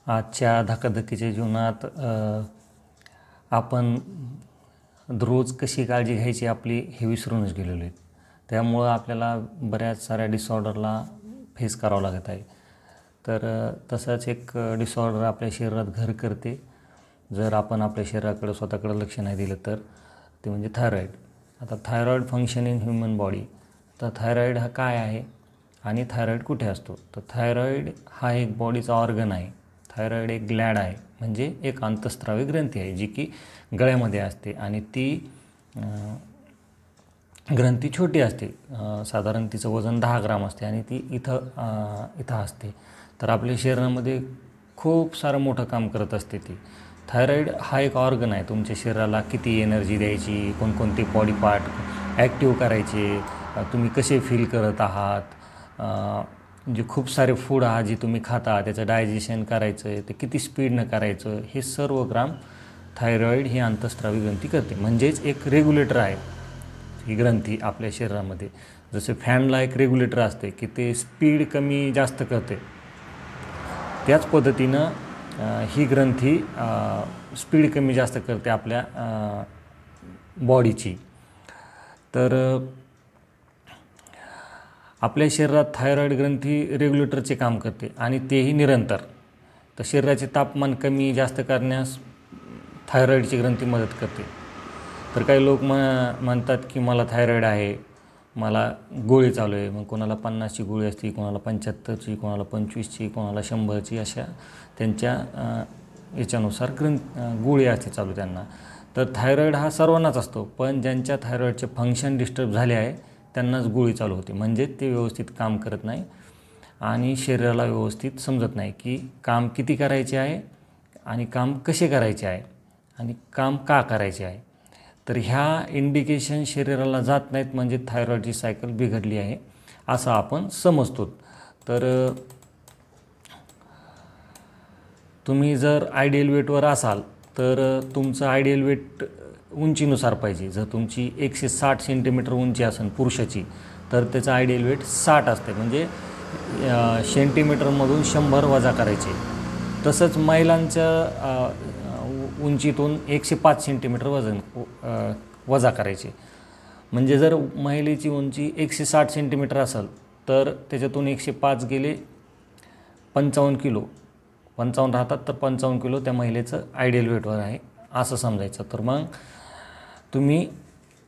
आजच्या धकाधकीच्या जीवनात आपण रोज कशी काळजी घ्यायची आपली हे विसरूनच गेलेलो आहे. त्यामुळं आपल्याला बऱ्याच साऱ्या डिसऑर्डरला फेस करावं लागत आहे. तर तसंच एक डिसऑर्डर आपल्या शरीरात घर करते जर आपण आपल्या शरीराकडे स्वतःकडे लक्ष नाही दिलं तर, ते म्हणजे थायरॉईड. आता thyroid function in human body. तर थायरॉईड हा काय आहे आणि थायरॉईड कुठे असतो? तर थायरॉईड हा एक बॉडीचा ऑर्गन आहे. थायरॉईड एक ग्लॅड आहे, म्हणजे एक अंतस्त्रावी ग्रंथी आहे जी की गळ्यामध्ये असते आणि ती ग्रंथी छोटी असते. साधारण तिचं वजन 10 ग्राम असते आणि ती इथं असते. तर आपल्या शरीरामध्ये खूप सारं मोठं काम करत असते ती. थायरॉईड हा एक ऑर्गन आहे. तुमच्या शरीराला किती एनर्जी द्यायची, कोणकोणते बॉडी पार्ट ॲक्टिव्ह करायचे, तुम्ही कसे फील करत आहात, जे खूप सारे फूड आहात जे तुम्ही खाता त्याचं डायजेशन करायचं आहे ते किती स्पीडनं करायचं, हे सर्व काम थायरॉईड ही अंतस्त्रावी ग्रंथी करते. म्हणजेच एक रेग्युलेटर आहे ही ग्रंथी आपल्या शरीरामध्ये. जसं फॅनला एक रेग्युलेटर असते की ते स्पीड कमी जास्त करते, त्याच पद्धतीनं ही ग्रंथी स्पीड कमी जास्त करते आपल्या बॉडीची. तर आपल्या शरीरात थायरॉईड ग्रंथी रेग्युलेटरचे काम करते आणि तेही निरंतर. तर शरीराचे तापमान कमी जास्त करण्यास थायरॉईडची ग्रंथी मदत करते. तर काही लोक म्हणतात की मला थायरॉईड आहे, मला गोळी चालू आहे. मग कोणाला 50ची गोळी असते, कोणाला 75ची, कोणाला 25ची, कोणाला 100ची, अशा त्यांच्या याच्यानुसार गोळी असते चालू त्यांना. तर थायरॉईड हा सर्वांनाच असतो, पण ज्यांच्या थायरॉईडचे फंक्शन डिस्टर्ब झाले आहे त्यांनाच गोळी चालू होते. म्हणजे ते व्यवस्थित काम करत नाही आणि शरीराला व्यवस्थित समजत नाही की काम किती करायचे आहे आणि काम कसे करायचे आहे आणि काम का करायचे आहे. तर ह्या इंडिकेशन शरीराला जात नाहीत म्हणजे थायरॉईडची सायकल बिघडली आहे असं आपण समजतो. तर तुम्ही जर आयडियल वेटवर असाल तर तुमचं आयडियल वेट उंचीनुसार पाहिजे. जर तुमची 160 सेंटीमीटर उंची असेल पुरुषाची तर त्याचं आयडियल वेट 60 असते, म्हणजे सेंटीमीटरमधून 100 वजा करायचे. तसंच महिलांच्या उंचीतून 105 सेंटीमीटर वजा करायचे. म्हणजे जर महिलेची उंची 160 सेंटीमीटर असेल तर त्याच्यातून 105 गेले 55 किलो, 55 राहतात तर 55 किलो त्या महिलेचं आयडियल वेटवर आहे असं समजायचं. तर मग तुम्ही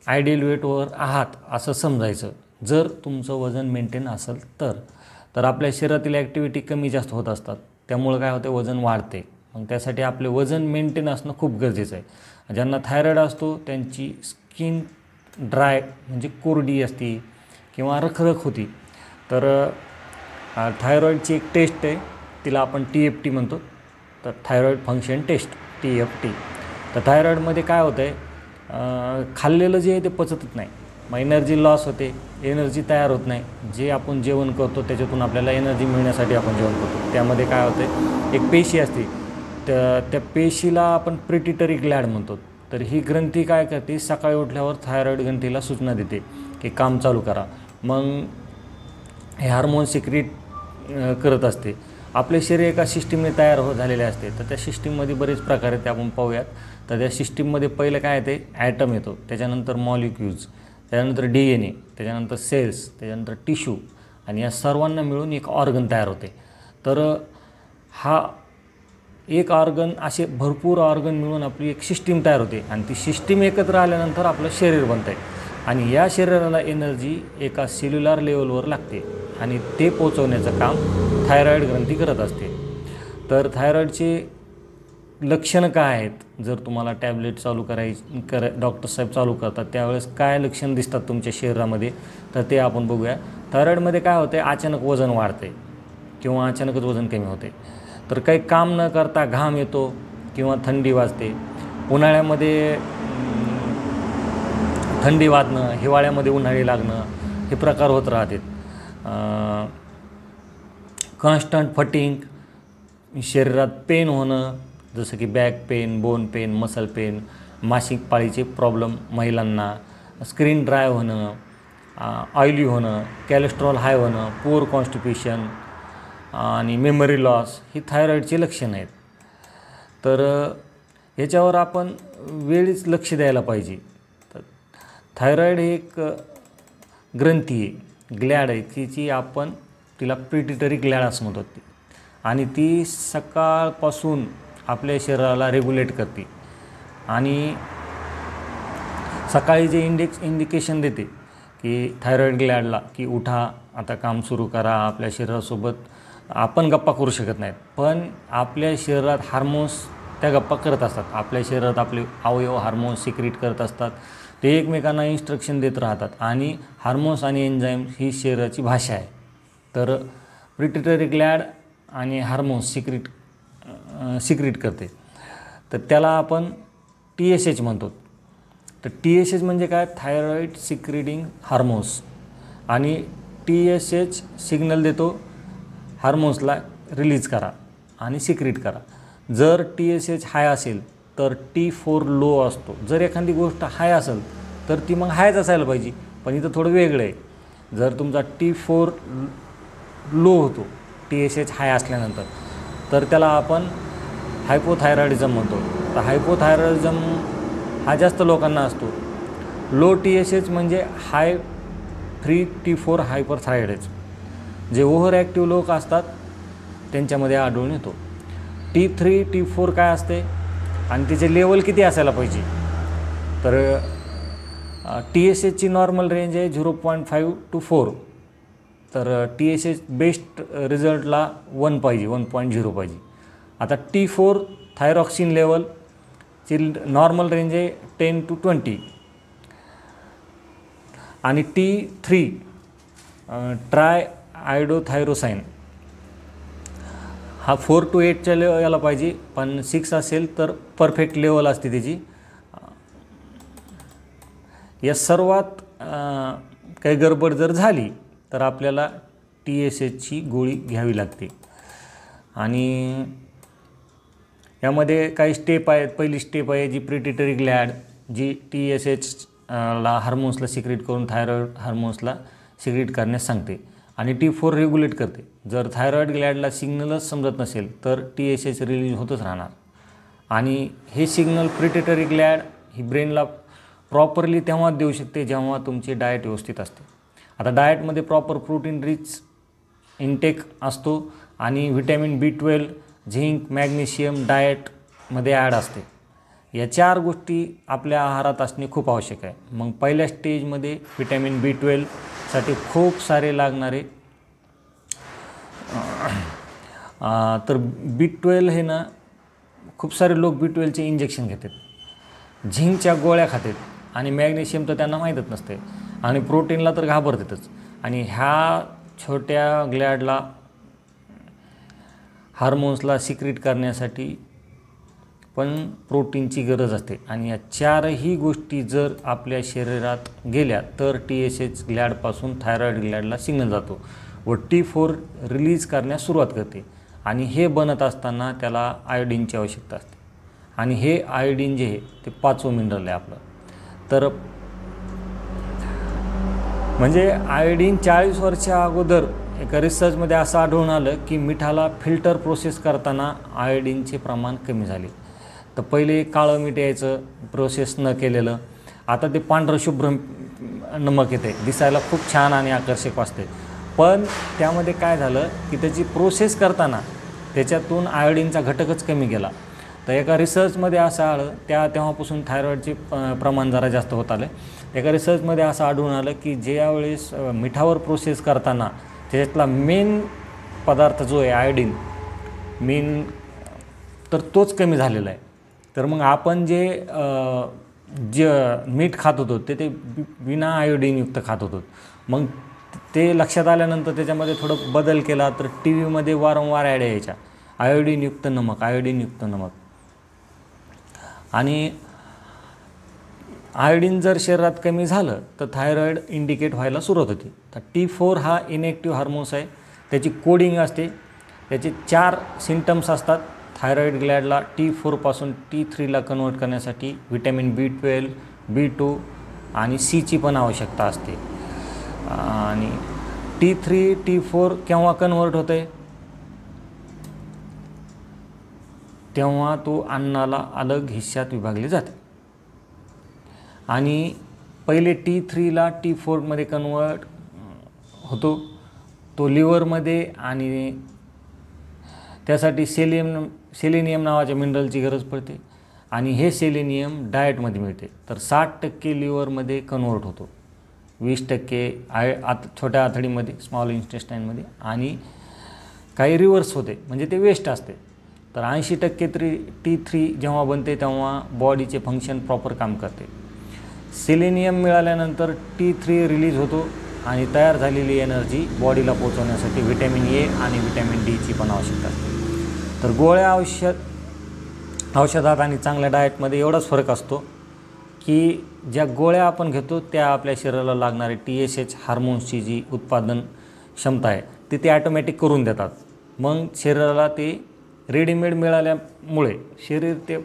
आयडियल वेटवर आहात असं समजायचं जर तुमचं वजन मेंटेन असेल तर आपल्या शरीरातील ॲक्टिव्हिटी कमी जास्त होत असतात, त्यामुळं काय होते, वजन वाढते. मग त्यासाठी आपले वजन मेंटेन असणं खूप गरजेचं आहे. ज्यांना थायरॉईड असतो त्यांची स्किन ड्राय म्हणजे कोरडी असते किंवा रखरख होती. तर थायरॉईडची एक टेस्ट आहे, तिला आपण TFT म्हणतो. तर थायरॉईड फंक्शन टेस्ट, TFT. तर थायरॉईडमध्ये काय होतं आहे, खाल्लेलं जे आहे ते पचतच नाही, मग एनर्जी लॉस होते, एनर्जी तयार होत नाही. जे आपण जेवण करतो त्याच्यातून आपल्याला एनर्जी मिळण्यासाठी आपण जेवण करतो. त्यामध्ये काय होतं आहे, एक पेशी असते, त्या पेशीला आपण पिट्युटरी ग्लॅड म्हणतो. तर ही ग्रंथी काय करते, सकाळी उठल्यावर थायरॉईड ग्रंथीला सूचना देते की काम चालू करा. मग हे हार्मोन सिक्रीट करत असते. आपले शरीर एका सिस्टीमने तयार झालेले असते. तर त्या सिस्टीममध्ये बरेच प्रकार आहेत, ते आपण पाहूयात. तर त्या सिस्टीममध्ये पहिलं काय येते, ॲटम येतो, त्याच्यानंतर मॉलिक्यूल्स, त्याच्यानंतर DNA, त्याच्यानंतर सेल्स, त्याच्यानंतर टिश्यू, आणि या सर्वांना मिळून एक ऑर्गन तयार होते. तर हा एक ऑर्गन, असे भरपूर ऑर्गन मिळून आपली एक सिस्टीम तयार होते आणि ती सिस्टीम एकत्र आल्यानंतर आपलं शरीर बनतं आहे. आणि या शरीराला एनर्जी एका सेल्युलर लेवलवर लागते आणि ते पोचवण्याचं काम थायरॉईड ग्रंथी करत असते. तर थायरॉईडचे लक्षणं काय आहेत, जर तुम्हाला टॅबलेट चालू डॉक्टर साहेब चालू करतात त्यावेळेस काय लक्षण दिसतात तुमच्या शरीरामध्ये, तर ते आपण बघूया. थायरॉईडमध्ये काय होते, अचानक वजन वाढते किंवा अचानकच वजन कमी होते. तर काही काम न करता घाम येतो किंवा थंडी वाजते. उन्हाळ्यामध्ये थंडी वाजणं, हिवाळ्यामध्ये उन्हाळी लागणं, हे प्रकार होत राहतात. कॉन्स्टंट फटिंग, शरीरात पेन होणं, जसं की back pain, bone pen, muscle pain, मासिक पाळीचे प्रॉब्लेम महिलांना, स्किन ड्राय होणं, ऑइली होणं, कॅलेस्ट्रॉल हाय होणं, पुअर कॉन्स्टिपेशन, आणि मेमरी लॉस ही थायरॉईडची लक्षणं आहेत. तर याच्यावर आपण वेळीच लक्ष द्यायला पाहिजे. तर थायरॉईड हे एक ग्रंथी आहे, ग्लॅड आहे, तिची आपण तिला पिट्युटरी ग्लॅड असं म्हणतो ती, आणि ती सकाळपासून आपल्या शरीराला रेग्युलेट करते आणि सकाळी जे इंडिकेशन देते की थायरॉईड ग्लॅडला की उठा, आता काम सुरू करा. आपल्या शरीरासोबत आपण गप्पा करू शकत नाहीत, पण आपल्या शरीरात हार्मोन्स त्या गप्पा करत असतात. आपल्या शरीरात आपले अवयव हार्मोन्स सिक्रीट करत असतात, ते एकमेकांना इन्स्ट्रक्शन देत राहतात आणि हार्मोन्स आणि एन्झाईम ही शरीराची भाषा आहे. तर पिट्युटरी ग्लॅड आणि हार्मोन्स सिक्रीट करते, तर त्याला आपण TSH म्हणतो. तर TSH म्हणजे काय, थायरॉईड सिक्रीटिंग हार्मोन्स, आणि TSH सिग्नल देतो हार्मोन्सला रिलीज करा आणि सिक्रीट करा. जर TSH हाय असेल तर T4 लो असतो. जर एखादी गोष्ट हाय असेल तर ती मग हायच असायला पाहिजे, पण इथं थोडं वेगळं आहे. जर तुमचा T4 लो होतो TSH हाय असल्यानंतर, तर त्याला आपण हायपोथायरॉइडिझम म्हणतो. तर हायपोथायरॉइडिझम हा जास्त लोकांना असतो. लो TSH म्हणजे हाय फ्री T4 हायपरथायरॉइडिझम, जे ओव्हर ॲक्टिव्ह लोक असतात त्यांच्यामध्ये आढळून येतो. T3 T4 काय असते आणि तिचे लेवल किती असायला पाहिजे, तर TSHची नॉर्मल रेंज आहे 0.5 to 4. तर TSH बेस्ट रिझल्टला 1 पाहिजे, 1.0 पाहिजे. आता T4 थायरॉक्सिन लेवलची नॉर्मल रेंज आहे 10 to 20, आणि T3 ट्राय आयडोथायरोसाईन हा 4 to 8च्या याला पाहिजे, पण 6 असेल तर परफेक्ट लेवल असते त्याची. या सर्वात काही गडबड जर झाली तर आपल्याला TSHची गोळी घ्यावी लागते. आणि यामध्ये काही स्टेप आहेत. पहिली स्टेप आहे जी पिट्युटरी ग्लॅड, जी TSH ला हार्मोन्सला सिक्रेट करून थायरॉईड हार्मोन्सला सिक्रेट करण्यास सांगते आणि T4 रेग्युलेट करते. जर थायरॉईड ग्लॅडला सिग्नलच समजत नसेल तर TSH रिलीज होतच राहणार, आणि हे सिग्नल पिट्युटरी ग्लॅड ही ब्रेनला प्रॉपरली तेव्हा देऊ शकते जेव्हा तुमची डाएट व्यवस्थित असते. आता डाएटमध्ये प्रॉपर प्रोटीन रिच इनटेक असतो आणि व्हिटॅमिन B12, झिंक, मॅग्नेशियम डाएटमध्ये ॲड असते. या 4 गोष्टी आपल्या आहारात असणे खूप आवश्यक आहे. मग पहिल्या स्टेजमध्ये व्हिटॅमिन B12 साठी खूप सारे लागणारे, तर B12 हे ना, खूप सारे लोक B12चे इंजेक्शन घेतात, झिंकच्या गोळ्या खातात, आणि मॅग्नेशियम तर त्यांना माहीतच नसते, आणि प्रोटीनला तर घाबरतातच. आणि ह्या छोट्या ग्लॅडला हार्मोन्सला सिक्रेट करण्यासाठी पण प्रोटीनची गरज असते. आणि या 4ही गोष्टी जर आपल्या शरीरात गेल्या तर TSH ग्लॅडपासून थायरॉईड ग्लॅडला सिग्नल जातो व T4 रिलीज करण्यास सुरुवात करते. आणि हे बनत असताना त्याला आयोडीनची आवश्यकता असते, आणि हे आयोडीन जे आहे ते 5वं मिनरल आहे आपलं. तर म्हणजे आयोडीन 40 वर्षा अगोदर एका रिसर्चमध्ये असं आढळून आलं की मिठाला फिल्टर प्रोसेस करताना आयोडीनचे प्रमाण कमी झाले. तर पहिले काळं मीठ यायचं प्रोसेस न केलेलं, आता ते पांढरं शुभ्र नमक येते, दिसायला खूप छान आणि आकर्षक वाटते. पण त्यामध्ये काय झालं की त्याची प्रोसेस करताना त्याच्यातून आयोडीनचा घटकच कमी गेला. तर एका रिसर्चमध्ये असं आलं, तेव्हापासून थायरॉईडचे प्रमाण जरा जास्त होत आलं. एका रिसर्चमध्ये असं आढळून आलं की ज्यावेळेस मिठावर प्रोसेस करताना त्याच्यातला मेन पदार्थ जो आहे आयोडीन मेन, तर तोच कमी झालेला आहे. तर मग आपण जे मीठ खात होतो ते विना आयोडीनयुक्त खात होतो. मग ते लक्षात आल्यानंतर त्याच्यामध्ये थोडं बदल केला, तर TV मध्ये वारंवार ॲड यायच्या आयोडीनयुक्त नमक, आयोडीनयुक्त नमक. आणि आयोडीन जर शरीरात कमी झालं तर थायरॉईड इंडिकेट व्हायला सुरुवात होती. तर T4 हा इनॅक्टिव्ह हार्मोन्स आहे, त्याची कोडिंग असते, त्याचे 4 सिम्पटम्स असतात. थायरॉईड ग्लॅडला T4 पासून T3ला कन्वर्ट करण्यासाठी व्हिटॅमिन B12, B2 आणि Cची पण आवश्यकता असते. आणि T3 T4 केव्हा कन्वर्ट होते, तेव्हा तो अन्नाला अलग हिस्सात विभागले जाते आणि पहिले T3ला T4मध्ये कन्वर्ट होतो, तो लिव्हरमध्ये, आणि त्यासाठी सेलेनियम नावाच्या मिनरलची गरज पडते आणि हे सेलेनियम डाएटमध्ये मिळते. तर 60% लिव्हरमध्ये कन्वर्ट होतो, 20% छोट्या आतडीमध्ये स्मॉल इंटेस्टाईनमध्ये, आणि काही रिव्हर्स होते म्हणजे ते वेस्ट असते. तर 80% T3 जेव्हा बनते तेव्हा बॉडीचे फंक्शन प्रॉपर काम करते. सेलेनियम मिळाल्यानंतर T3 रिलीज होतो आणि तयार झालेली एनर्जी बॉडीला पोहोचवण्यासाठी व्हिटॅमिन ए आणि व्हिटॅमिन डीची पण आवश्यकता असते. तर गोळ्या औषधात आणि चांगल्या डाएटमध्ये एवढाच फरक असतो की ज्या गोळ्या आपण घेतो त्या आपल्या शरीराला लागणारे TSH हार्मोन्सची जी उत्पादन क्षमता आहे ते ॲटोमॅटिक करून देतात. मग शरीराला ते रेडीमेड मिळाल्यामुळे शरीर ते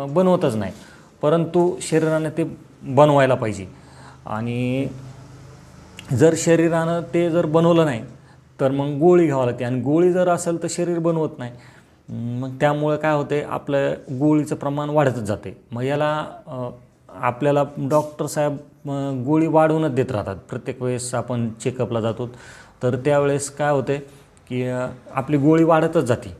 बनवतच नाही, परंतु शरीराने ते बनवायला पाहिजे. आणि जर शरीरानं ते जर बनवलं नाही तर मग गोळी घ्यावी लागते, आणि गोळी जर असेल तर शरीर बनवत नाही. मग त्यामुळे काय होते, आपलं गोळीचं प्रमाण वाढतच जाते. मग याला आपल्याला डॉक्टर साहेब गोळी वाढवूनच देत राहतात. प्रत्येक वेळेस आपण चेकअपला जातो तर त्यावेळेस काय होते की आपली गोळी वाढतच जाते,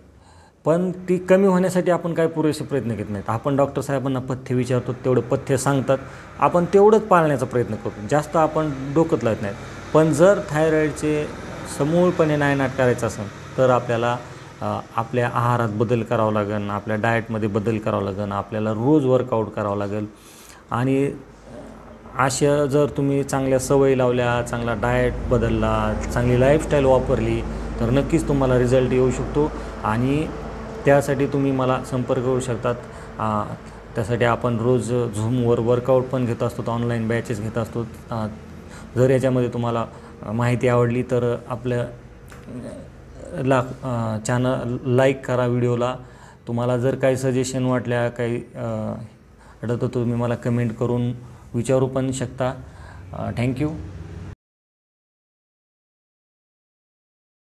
पण ती कमी होण्यासाठी आपण काय पुरेसे प्रयत्न घेत नाहीत. आपण डॉक्टर साहेबांना पथ्य विचारतो, तेवढं पथ्य सांगतात, आपण तेवढंच पाळण्याचा प्रयत्न करतो, जास्त आपण डोकत लावत नाहीत. पण जर थायरॉईडचे समूळपणे नायनाट करायचं असेल तर आपल्याला आपल्या आहारात बदल करावा लागेल, आपल्या डाएटमध्ये बदल करावा लागेल, आपल्याला रोज वर्कआउट करावं लागेल. आणि अशा जर तुम्ही चांगल्या सवयी लावल्या, चांगला डाएट बदलला, चांगली लाईफस्टाईल वापरली तर नक्कीच तुम्हाला रिझल्ट येऊ शकतो. आणि त्यासाठी तुम्ही मला संपर्क करू शकतात. त्यासाठी आपण रोज झूमवर वर्कआउट पण घेत असतो, ऑनलाईन बॅचेस घेत असतो. जर याच्यामध्ये तुम्हाला माहिती आवडली तर आपल्या चॅनल लाईक करा व्हिडिओला. तुम्हाला जर काही सजेशन वाटल्या, काही तर तुम्ही मला कमेंट करून विचारू पण शकता. थँक्यू.